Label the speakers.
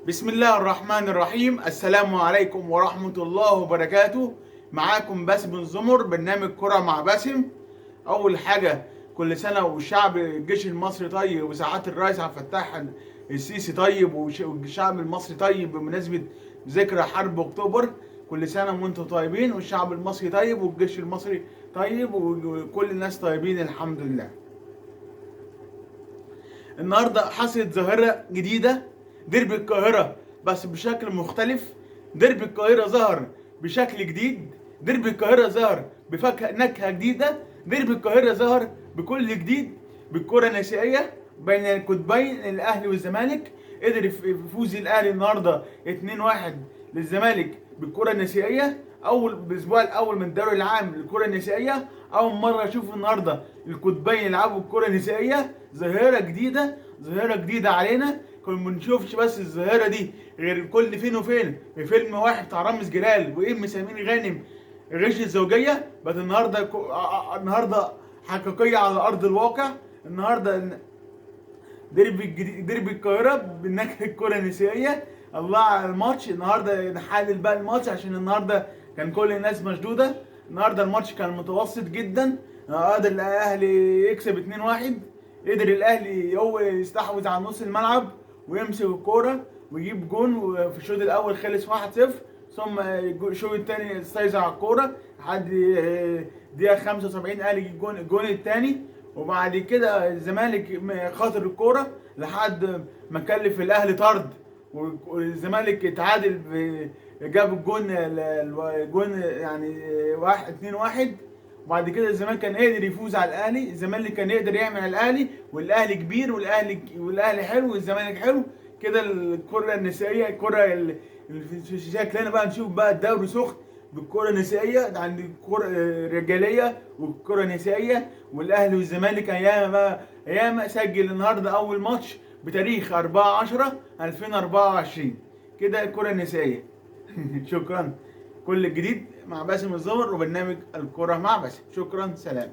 Speaker 1: بسم الله الرحمن الرحيم. السلام عليكم ورحمة الله وبركاته. معاكم باسم الزمر، برنامج كرة مع باسم. أول حاجة، كل سنة والشعب الجيش المصري طيب، وسعادة الرئيس عبد الفتاح السيسي طيب، والشعب المصري طيب بمناسبة ذكرى حرب أكتوبر. كل سنة وأنتم طيبين، والشعب المصري طيب، والجيش المصري طيب، وكل الناس طيبين الحمد لله. النهارده حصلت ظاهرة جديدة، ديربي القاهرة بس بشكل مختلف. ديربي القاهرة ظهر بشكل جديد، ديربي القاهرة ظهر نكهة جديدة، ديربي القاهرة ظهر بكل جديد، بالكرة النسائية بين القطبين الأهلي والزمالك. قدر يفوز الأهلي النهارده 2-1 للزمالك بالكرة النسائية. بالاسبوع الاول من الدوري العام للكره النسائيه، اول مره اشوف النهارده القطبين يلعبوا الكره النسائيه. ظاهره جديده علينا، كنا ما بنشوفش بس الظاهره دي غير كل فين وفين في فيلم واحد بتاع رامز جلال وام سمير غانم، غش الزوجيه. بس النهارده حقيقيه على ارض الواقع. النهارده ديربي القاهره بالنكهه الكره النسائيه. الله على الماتش النهارده، نحلل بقى الماتش عشان النهارده كان كل الناس مشدوده. النهارده الماتش كان متوسط جدا. قدر الاهلي يكسب 2-1. قدر الاهلي هو يستحوذ على نص الملعب ويمسك الكوره ويجيب جون، وفي الشوط الاول خلص 1-0. ثم الشوط الثاني استيزع على الكوره لحد دقيقه 75 الاهلي يجيب الجون الثاني. وبعد كده الزمالك خاطر الكوره لحد ما كلف الاهلي طرد، والزمالك اتعادل جاب الجون يعني 2-1. وبعد كده الزمالك كان قادر يفوز على الاهلي، الزمالك كان يقدر يعمل على الاهلي، والاهلي كبير، والاهلي حلو، والزمالك حلو. كده الكره النسائيه، في شكلنا بقى نشوف بقى الدوري سخن بالكره النسائيه. عند الكره الرجاليه والكره النسائيه، والاهلي والزمالك ايام سجل النهارده اول ماتش بتاريخ 4/10/2024. كده الكره النسائيه. شكرا. كل الجديد مع باسم الزمر وبرنامج الكره مع باسم. شكرا، سلام.